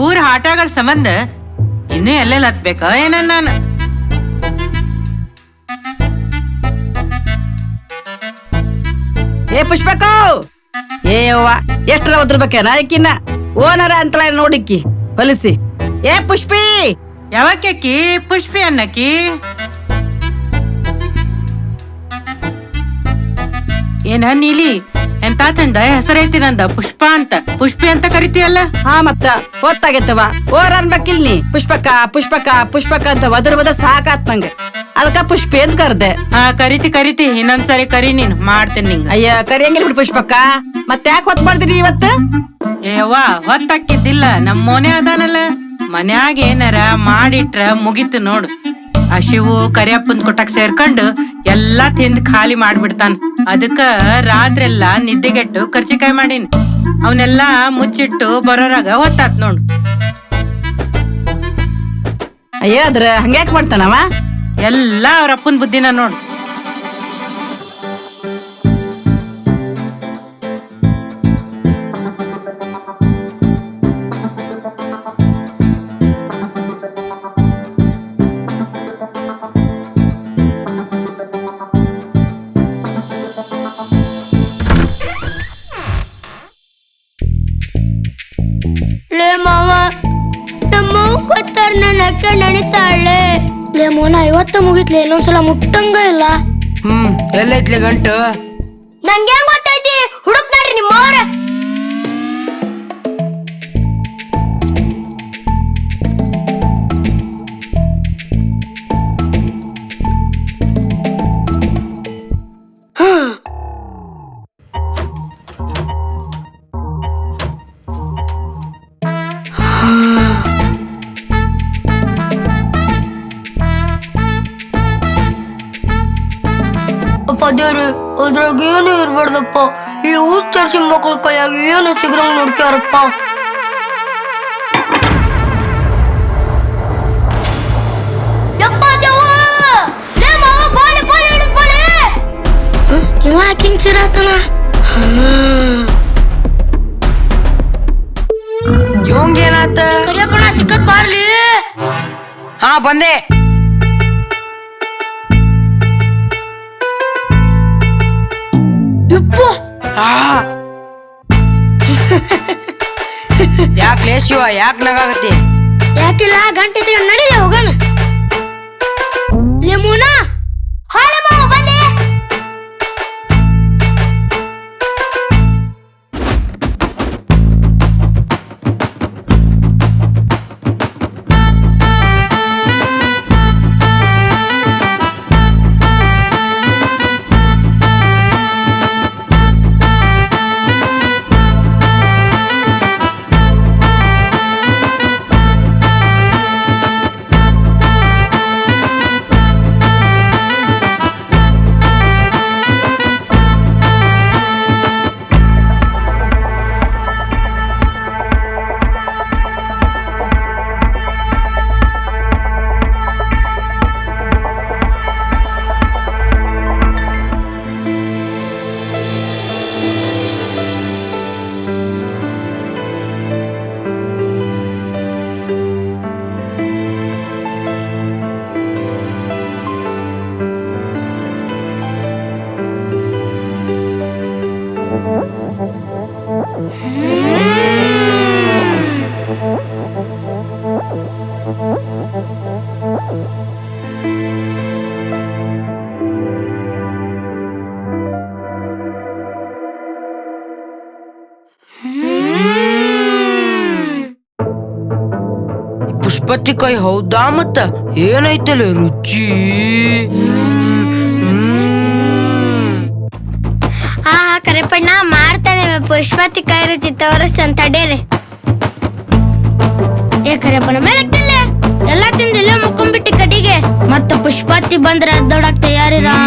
ಊರ್ ಆಟಗಳ ಸಂಬಂಧ ಇನ್ನೂ ಎಲ್ಲೆಲ್ಲ ಹತ್ಬೇಕ ಏನ ನಾನು. ಏ ಪುಷ್ಪಕ್ಕ, ಏ ಅವ್ವ ಎಷ್ಟರ ಒದ್ರಬೇಕೇನ ಆಕಿನ್ನ ಓನರ ಅಂತಲ ನೋಡಿಕ್ಕಿ ಹೊಲಿಸಿ. ಏ ಪುಷ್ಪಿ, ಯಾವಕ್ಕಿ ಪುಷ್ಪಿ ಅನ್ನಕ್ಕಿ? ಏನ ನೀಲಿ ಎಂತ ಚಂದ ಹೆಸರೈತಿ ನಂದ ಪುಷ್ಪ ಅಂತ, ಪುಷ್ಪಿ ಅಂತ ಕರಿತೀಯಲ್ಲ? ಹಾ ಮತ್ತ ಗೊತ್ತಾಗೈತವ ಓರ್ ಅನ್ಬೇಕಿಲ್ ನೀ. ಪುಷ್ಪಕ್ಕ ಪುಷ್ಪಕ್ಕ ಪುಷ್ಪಕ್ಕ ಅಂತ ಒದ್ರ ಸಾಕಾತ್ ನಂಗೆ, ಅದಕ್ಕ ಪುಷ್ಪಿ ಅಂತ ಕರ್ದೆ. ಹಾ ಕರಿತಿ ಇನ್ನೊಂದ್ಸರಿ ಕರಿ, ನೀನ್ ಮಾಡ್ತೇನೆ ನಿಂಗ. ಅಯ್ಯ ಕರಿಯಂಗಿಲ್ ಬಿಡು ಪುಷ್ಪಕ್ಕ. ಮತ್ತೆ ಯಾಕೆ ಹೊತ್ ಮಾಡ್ತೀರಿ ಇವತ್ತು? ಏವಾ ಹೊತ್ತಾಕಿದ್ದಿಲ್ಲ, ನಮ್ಮ ಮನೆ ಅದಾನಲ್ಲ ಮನ್ಯಾಗ ಏನಾರ ಮಾಡಿಟ್ರ ಮುಗಿತು ನೋಡು. ಆ ಶಿವು ಕರಿಯಪ್ಪನ್ ಕೊಟ್ಟಕ್ ಸೇರ್ಕೊಂಡು ಎಲ್ಲಾ ತಿಂದ್ ಖಾಲಿ ಮಾಡ್ಬಿಡ್ತಾನ. ಅದಕ್ಕ ರಾತ್ರೆಲ್ಲಾ ನಿದ್ದೆಗೆಟ್ಟು ಕರ್ಚಿಕಾಯಿ ಮಾಡೀನಿ. ಅವನೆಲ್ಲಾ ಮುಚ್ಚಿಟ್ಟು ಬರೋರಾಗ ಹೊತ್ತಾತ್ ನೋಡು. ಅಯ್ಯ ಅದ್ರ ಹಂಗ್ಯಾಕ್ ಮಾಡ್ತಾನವ? ಎಲ್ಲಾ ಅವ್ರ ಅಪ್ಪನ್ ಬುದ್ಧಿನ ನೋಡು. ಲೇ ಮೋನ ಇವತ್ತ ಮುಗಿತ್ಲೆ, ಇನ್ನೊಂದ್ಸಲ ಮುಟ್ಟಂಗ ಇಲ್ಲ. ಎಲ್ಲೈತ್ಲೆ ಗಂಟು? ನಂಗೆ ಹೆಂಗ್ ಗೊತ್ತೈತಿ? ಹುಡುಕ್ ನೋಡ್ರಿ ನಿಮ್ಮವ್ರ. ದೇವ್ರಿ ಅದ್ರಾಗ ಏನು ಇರ್ಬಾರ್ದಪ್ಪ. ಈ ಹುಚ್ಚರ್ಸಿ ಮಕ್ಳ ಕೈಯಾಗ ಏನು ಸಿಗ್ರಂಗ್ ನೋಡ್ಕ್ಯಾರಪ್ಪ. ಇವ ಕಿಂಚಿರತನ ಇವಂಗೇನಾತ? ಕರಿಯಪ್ಪಣ ಸಿಕ್ಕತ್ ಬಾರ್ಲಿ. ಹಾ ಬಂದೆ. ಯಾಕೆ ಶಿವ ಯಾಕೆ ನಗಾಗತ್ತಿ? ಯಾಕಿಲ್ಲ ಗಂಟೆ ನಡಿದೆ ಹೋಗೋಣ. ಲೆಮೋನಾ ಬಂದೆ. ಪುಷ್ಪತ್ತಿಕಾಯಿ ಹೌದಾ? ಮತ್ತ ಏನೈತಲ್ಲ ರುಚಿ. ಕರೆಪಣ್ಣ ಮಾಡ್ತಾನೆ ಪುಷ್ಪತ್ತಿಕಾಯಿ ರುಚಿ ತೋರಿಸ್ತಾನೆ ತಡೇರಿ. ಏ ಕರೆಪಣ್ಣ ಮೇಲೆ ಎಲ್ಲ ತಿಂದಿಲ್ಲ ಮುಕ್ಕೊಂಬಿಟ್ಟಿ ಕಡಿಗೆ. ಮತ್ತ ಪುಷ್ಪತ್ತಿ ಬಂದ್ರೆ ಅದ್ದೋಡಕ್ ತಯಾರಿರಾ?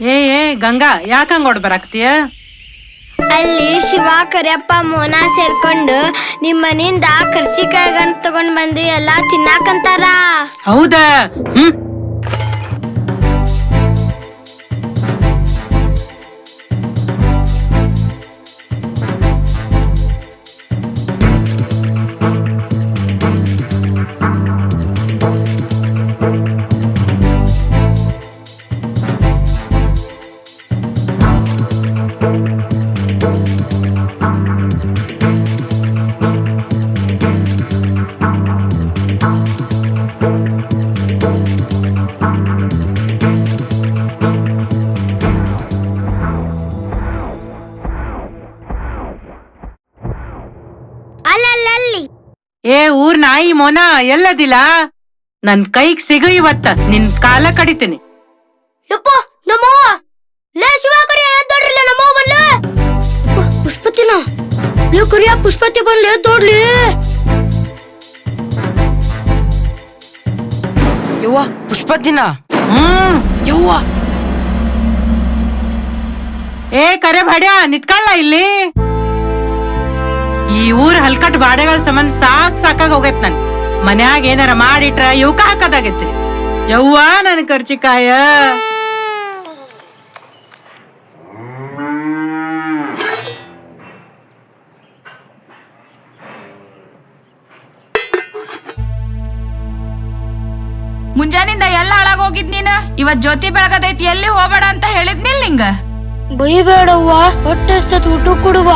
ಏ ಗಂಗಾ ಯಾಕಂಗ್ ಓಡ್ ಬರಾಕ್ತಿಯ? ಅಲ್ಲಿ ಶಿವ ಕರಿಯಪ್ಪ ಮೋನ ಸೇರ್ಕೊಂಡು ನಿಮ್ ಮನಿಂದ ಕರ್ಚಿಕಾಯಿ ಗಂಟ್ ತಗೊಂಡ್ ಬಂದು ಎಲ್ಲಾ ತಿನ್ನಾಕಂತಾರ. ಹೌದಾ? ಅಲ್ಲಲ್ಲಿ ಏ ಊರ್ ನಾಯಿ ಮೋನ ಎಲ್ಲದಿಲ್ಲ? ನನ್ ಕೈಗ್ ಸಿಗು ಇವತ್ತ, ನಿನ್ ಕಾಲ ಕಡಿತೀನಿ. ಯಪ್ಪ ನಮ್ಮವ್ವ ಲೇ ಶಿವ ಕರಿಯ ಎದ್ದೋಡ್ರಿಲ್ಲ ನಮ್ಮವ್ವ ಬಂದ್ಲು. ಪುಷ್ಪತಿನ ಲೇ ಕರಿಯ ಪುಷ್ಪತಿ ಬಂದ್ಲೆ ತೋಡ್ಲಿ. ಯವ್ವ ಪುಷ್ಪತಿನ ಯವ್ವ ಏ ಕರೆ ಭಾಡ್ಯ ನಿತ್ಕಳ್ಳ ಇಲ್ಲಿ. ಈ ಊರ್ ಹಲ್ಕಟ್ ಬಾಡೆಗಳ ಸಂಬಂಧ ಸಾಕಾಗ ಹೋಗೈತ್ ನನ್. ಮನ್ಯಾಗ ಏನಾರ ಮಾಡಿಟ್ರ ಇವಕ ಹಾಕದಾಗೈತಿ. ಯವ್ವ ನನ್ ಕರ್ಚಿಕಾಯ. ಮುಂಜಾನಿಂದ ಎಲ್ಲ ಹಾಳಾಗ್ ಹೋಗಿದ್ ನೀನ. ಇವತ್ ಜ್ಯೋತಿ ಬೆಳಗದೈತಿ, ಎಲ್ಲಿ ಹೋಗ್ಬೇಡ ಅಂತ ಹೇಳಿದ್ನಿಲ್ ನಿಂಗ. ಬೈಬೇಡವ್ವ, ಹೊಟ್ಟೆ ಹಸ್ತತ್ ಊಟ ಕೊಡುವ.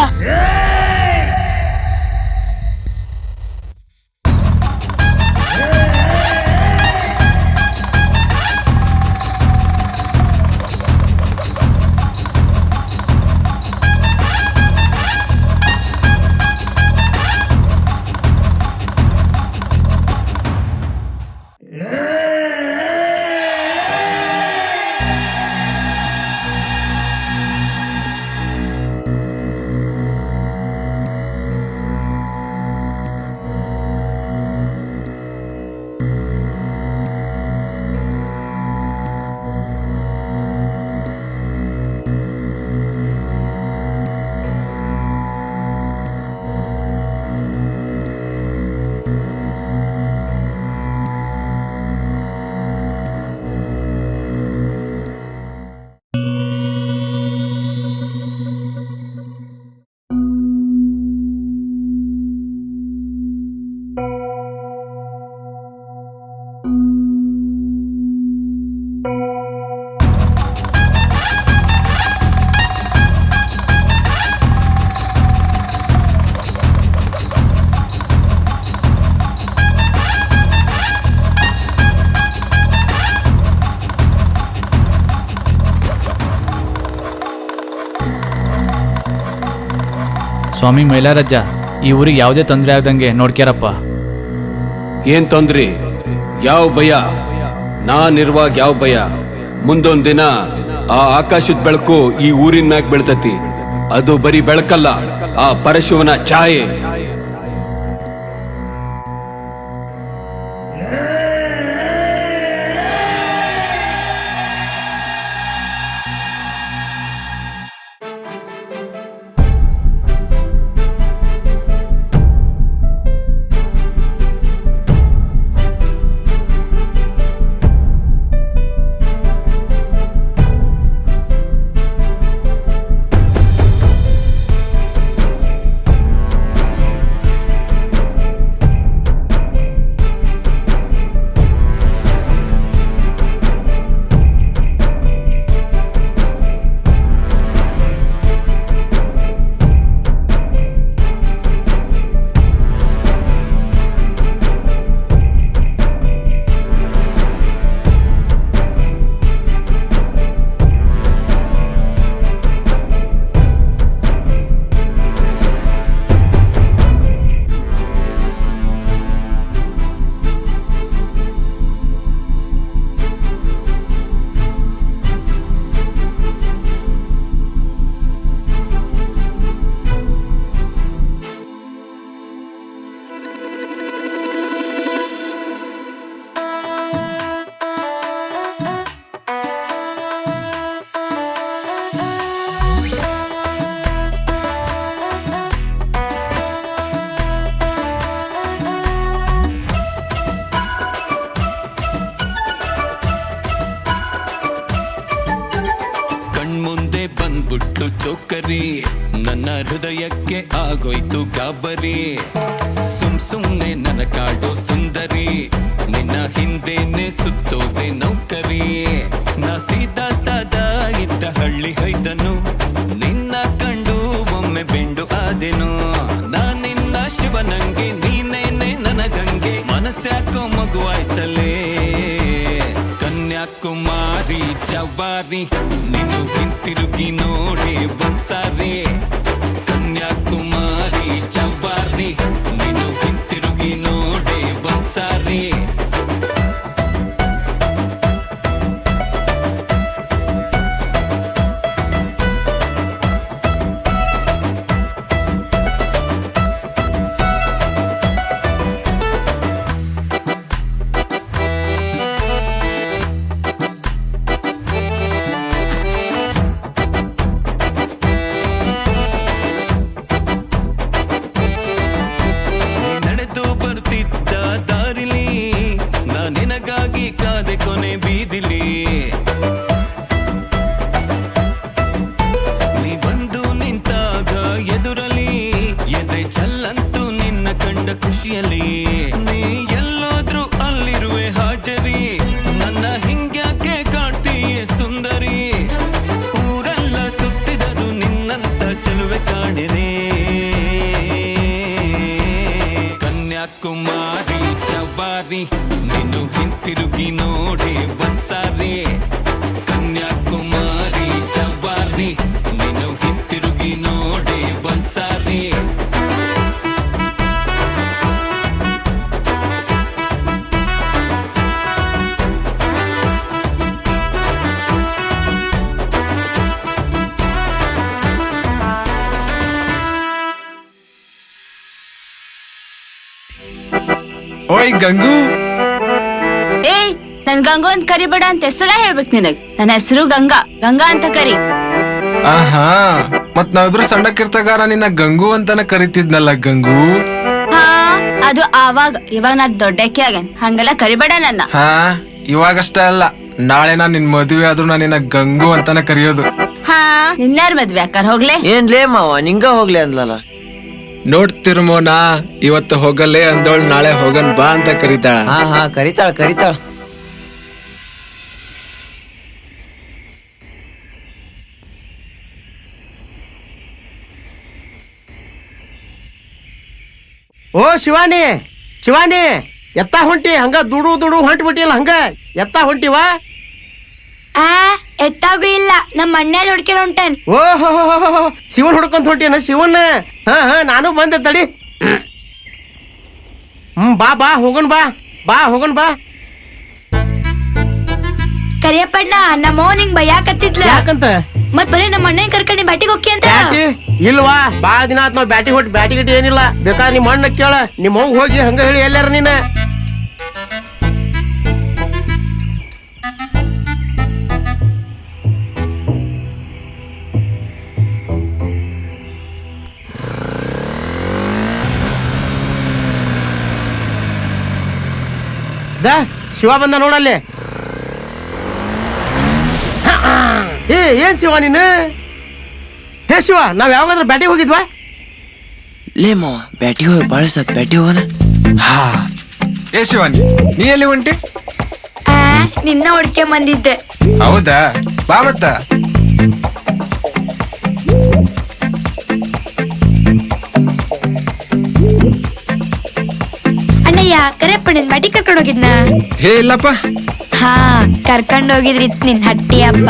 ಸ್ವಾಮಿ ಮೈಲಾರಜ್ಜ, ಈ ಊರಿಗೆ ಯಾವುದೇ ತೊಂದರೆ ಆಗದಂಗೆ ನೋಡ್ಕ್ಯಾರಪ್ಪ. ಏನ್ ತೊಂದ್ರಿ? ಯಾವ ಭಯ? ನಾನಿರುವಾಗ ಯಾವ ಭಯ? ಮುಂದೊಂದ್ ದಿನ ಆ ಆಕಾಶದ ಬೆಳಕು ಈ ಊರಿನ ಮ್ಯಾಗ ಬೀಳ್ತತಿ. ಅದು ಬರೀ ಬೆಳಕಲ್ಲ, ಆ ಪರಶುವನ ಛಾಯೆ. ಗುಟ್ಟು ಚೋಕರಿ ನನ್ನ ಹೃದಯಕ್ಕೆ ಆಗೋಯ್ತು ಗಾಬರಿ ಸುಮ್ನೆ ನನ್ನ ಕಾಡೋ ಸುಂದರಿ ನಿನ್ನ ಹಿಂದೆನೆ ಸುತ್ತೋದೆ ನೌಕರಿ ನಾ ಸೀದಾ ಸಾದಾ ಇದ್ದ ಹಳ್ಳಿ ಹೈದನು ನಿನ್ನ ಕಂಡು ಒಮ್ಮೆ ಬೆಂಡು ಆದೆನು ನಾ ನಿನ್ನ ಶಿವನಂಗೆ ನೀನೇನೆ ನನಗಂಗೆ ಮನಸ್ಸ್ಯಾಕೋ ಮಗುವಾಯ್ತಲೇ ಕನ್ಯಾಕುಮಾರಿ ಜವಾರಿ ನೀನು ಹಿಂತಿರುಗಿ ನೋಡಿ ಒಂದ್ಸಾರಿ ಕನ್ಯಾಕುಮಾರಿ ಜವಾರಿ ನೀನು ಹಿಂತಿರುಗಿ ನೋಡಿ ಒಂದ್ಸಾರಿ ನಡೆದು ಬರ್ತಿದ್ದ ದಾರಿಲಿ ನಾ ನಿನಗಾಗಿ ಕಾದೆ ಕೊನೆ ಬೀದಿಲಿ ನೀ ಬಂದು ನಿಂತಾಗ ಎದುರಲಿ ಎದೆ ಚಲ್ಲಂತೂ ನಿನ್ನ ಕಂಡ ಖುಷಿಯಲ್ಲಿ ನೀ ಎಲ್ಲೋದ್ರು ಅಲ್ಲಿರುವೆ ಹಾಜರಿ ನನ್ನ ಹಿಂಗ್ಯಾಕೆ ಕಾಡ್ತೀಯ ಸುಂದರಿ ಊರೆಲ್ಲ ಸುತ್ತಿದರು ನಿನ್ನಂತ ಚೆಲುವೆ ಕಾಣಿದೆ ಕನ್ಯಾಕುಮಾರಿ ಜವಾರಿ ನೀನು ಹಿಂತಿರುಗಿ ನೋಡಿ ಒಂದ್ಸಾರಿ ಕನ್ಯಾಕುಮಾರಿ ಜವಾರಿ ನೀನು ಹಿಂತಿರುಗಿ ನೋಡಿ ಒಂದ್ಸಾರಿ ಓಯ್ ಗಂಗು, ಏಯ್ ನನ್ ಗಂಗು ಅಂತ ಕರಿಬೇಡ ಅಂತ ಹೆಸರ ಹೇಳ್ಬೇಕು ನಿನಗ್. ನನ್ನ ಹೆಸರು ಗಂಗಾ, ಗಂಗಾ ಅಂತ ಕರಿ. ಆಹಾ ಮತ್ ನಾವಿಬ್ರು ಸಣ್ಣಕ್ಕಿರ್ತಾಗಾರ ನಿನ್ನ ಗಂಗು ಅಂತಾನ ಕರಿತಿದ್ನಲ್ಲ ಗಂಗು. ಹಾ ಅದು ಆವಾಗ, ಇವಾಗ ನಾ ದೊಡ್ಡಕ್ಕೆ ಆಗೇನ್, ಹಂಗೆಲ್ಲ ಕರಿಬೇಡ ನನ್ನ. ಹಾ ಇವಾಗಷ್ಟೇ ಅಲ್ಲ, ನಾಳೆ ನಾನ್ ನಿನ್ ಮದುವೆ ಆದ್ರೂ ನಾನು ನಿನ್ನ ಗಂಗು ಅಂತಾನ ಕರಿಯೋದು. ಹಾ ನಿನ್ನಾರ್ ಮದ್ವೆ ಅಕ್ಕಾರ ಹೋಗ್ಲೆ. ಏನ್ಲೇ ಮಾವ ನಿಂಗ ಹೋಗ್ಲಿ ಅಂದ್ಲಲ್ಲ. ನೋಡ್ತಿರ್ಮೋನ, ಇವತ್ತು ಹೋಗಲ್ಲೇ ಅಂದೋಳ್ ನಾಳೆ ಹೋಗನ್ ಬಾ ಅಂತ ಕರಿತಾಳ. ಹಾ ಕರಿತಾಳ ಕರಿತಾಳ. ಓ ಶಿವಾನಿ, ಶಿವಾನಿ ಎತ್ತ ಹೊಂಟಿ? ಹಂಗ ದುಡು ಹೊಂಟ್ ಬಿಟ್ಟಿಲ್ಲ, ಹಂಗ ಎತ್ತ ಹೊಂಟಿವ? ಎತ್ತಾಗೂ ಇಲ್ಲ, ನಮ್ಮ ಅಣ್ಣಲ್ಲಿ ಹುಡ್ಕೊಂಡು ಹೊಂಟೇನ್. ಓಹೋ ಶಿವನ್ ಹುಡ್ಕೊಂತ ಹೊಂಟಿನ? ಶಿವನ್ ಹಾ ನಾನು ಬಂದೆ ತಡಿ. ಬಾ ಹೋಗನ್ ಬಾ. ಕರಿಯಪ್ಪಣ್ಣ, ನಮ್ಮ ಅವ್ವ ನಿಂಗ್ ಬಯ್ಯಾಕತ್ತಿದ್ಲ. ಯಾಕಂತ? ಮತ್ ಬರೀ ನಮ್ಮ ಅಣ್ಣ ಕರ್ಕೊಂಡು ಬ್ಯಾಟಿಗೆ ಹೋಗಿ ಅಂತ. ಬ್ಯಾಟಿ ಇಲ್ವಾ? ಬಾಳ ದಿನ ಆತ್ ನಾವ್ ಬ್ಯಾಟಿ ಹೊಟ್ಟು ಬ್ಯಾಟಿ ಗಿಟಿ ಏನಿಲ್ಲ. ಬೇಕಾದ್ರೆ ನಿಮ್ಮ ಅಣ್ಣ ಕೇಳ, ನಿಮ್ಮ ಅವ್ವ ಹೋಗಿ ಹಂಗ ಹೇಳಿ ಎಲ್ಲಾರ ನೀನ. ಶಿವ ಬಂದ ನೋಡಲ್ಲಿ. ಏನ್ ಶಿವ ನೀನು? ಹೇ ಶಿವ, ನಾವ್ ಯಾವಾಗಾದ್ರೂ ಬ್ಯಾಟಿಗೆ ಹೋಗಿದ್ವಾ? ಲೇ ಮಾವ ಬ್ಯಾಟಿ ಹೋಗಿ ಬಾಳ ಸತ್ ಬ್ಯಾಟಿ ಹೋಗನ. ಹಾ ಏ ಶಿವಾನಿ, ನೀ ಎಲ್ಲಿ ಹೊಂಟಿ? ನಿನ್ನ ಹುಡ್ಕೆ ಬಂದಿದ್ದೆ. ಹೌದಾ, ಬಾ ಮತ್ತ. ಅಣ್ಣಯ್ಯ, ಕರಿಯಪ್ಪಣ್ಣ ಬ್ಯಾಟಿ ಕರ್ಕೊಂಡು ಹೋಗಿದ್ನ? ಹೇ ಇಲ್ಲಪ್ಪ. ಹಾ ಕರ್ಕೊಂಡ್ ಹೋಗಿದ್ರಿ ನಿನ್ ಹಟ್ಟಿ ಹಬ್ಬ.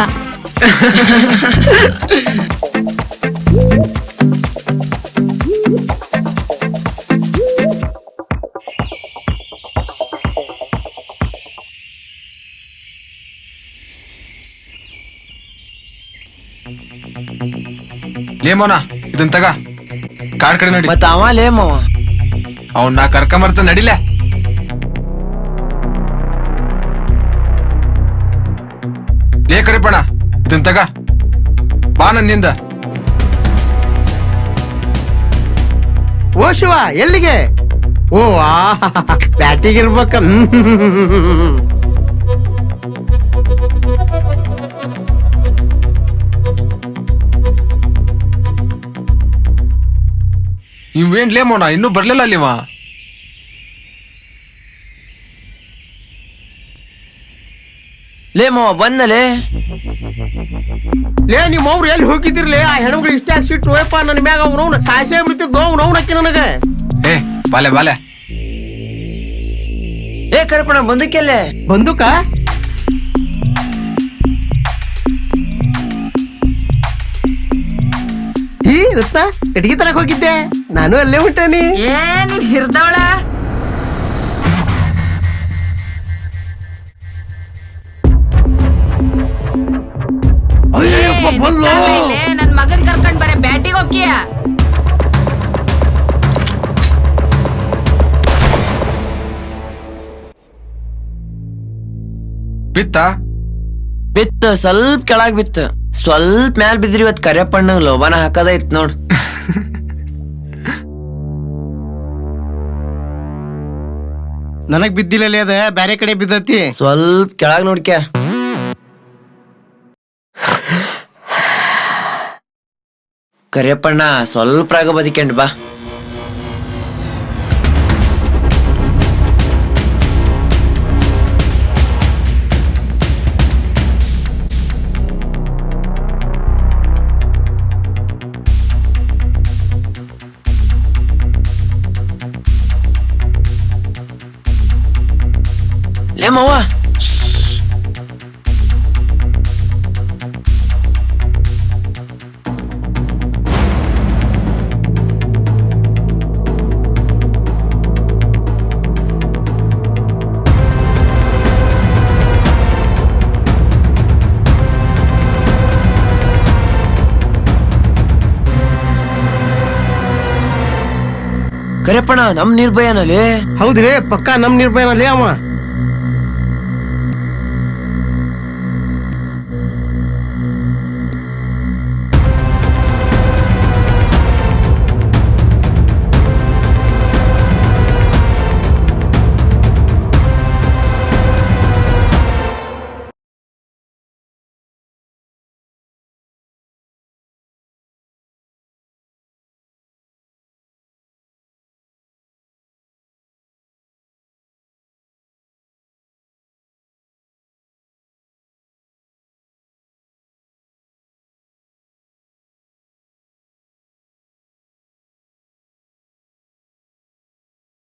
ಲೇ ಮೋನ, ಇದನ್ ತಗ, ಕಾಡ್ ಕಡೆ ನೋಡಿ. ಮತ್ತ ಅವ ಲೇ ಮಾವ ಅವ್ನ ಕರ್ಕೊಂಬರ್ತ ನಡಿಲ. ಲೇ ಕರಿಪಣ, ಇದನ್ ತಗ, ಬಾ ನನ್ನಿಂದ. ಓ ಶಿವ, ಎಲ್ಲಿಗೆ? ಓ ಬ್ಯಾಟಿಗಿರ್ಬೇಕ. ಇವೇನ್ ಲೇ ಮೋನ ಇನ್ನೂ ಬರ್ಲಿಲ್ಲ ಅಲ್ಲಿವ. ಲೇ ಮಾವ ಬಂದಲೇ. ಲೇ ನಿಮ್ಮ ಅವ್ರು ಎಲ್ಲಿ ಹೋಗಿದ್ದಿರ್ಲಿ ಆ ಹೆಣ್ಮಗಳು ಇಷ್ಟ ಸಿಟ್ಟು ಹೋಯಪ್ಪ ನನ್ನ ಮ್ಯಾಗ ಅವ್ನವ್ನ ಸಾಯ್ಸೇ ಬಿಡ್ತಿದ್ವು ಅವ್ನವ್ನ ಅಕ್ಕಿ ನನಗೆ. ಏ ಬಾಲೆ ಬಾಲೆ. ಏ ಕರಪಣ ಬಂದಕ್ಕೆಲ್ಲೇ ಬಂದುಕ ಈ ರತ್ನ ಕಟ್ಗಿ ತರಕ್ ಹೋಗಿದ್ದೆ ನಾನು ಅಲ್ಲೇ ಹೊಂಟೇನಿ. ಏ ನೀನ್ ಹಿರ್ದವಳ ಅಯ್ಯಪ್ಪ ಬಂದ್ಲು. ನನ್ ಮಗನ್ ಕರ್ಕೊಂಡ್ ಬರೇ ಬ್ಯಾಟಿಗೆ ಹೋಗ್ತೀಯ. ಬಿತ್ತ ಬಿತ್ತ ಸ್ವಲ್ಪ ಕೆಳಗ್ ಬಿತ್ತ, ಸ್ವಲ್ಪ ಮ್ಯಾಲ್ ಬಿದ್ರಿ. ಇವತ್ ಕರೆಯಪ್ಪಣ್ಣ ಲೋಬಾನ ಹಾಕದೈತ್ ನೋಡ್. ನನಗ್ ಬಿದ್ದಿಲ್ಲ ಅದ ಬ್ಯಾರೆ ಕಡೆ ಬಿದ್ದತಿ. ಸ್ವಲ್ಪ ಕೆಳಗ್ ನೋಡ್ಕ್ಯಾ. ಕರಿಯಪ್ಪಣ್ಣ ಸ್ವಲ್ಪ ರಾಗ ಬದಿಕೆಂಡ್ ಬಾ. ಲೇ ಮಾವ, ಕರೆಯಪ್ಪಣ್ಣ ನಮ್ ನಿರ್ಭಯನಲ್ಲಿ. ಹೌದ್ರಿ ಪಕ್ಕಾ ನಮ್ ನಿರ್ಭಯನಲ್ಲಿ ಅವ.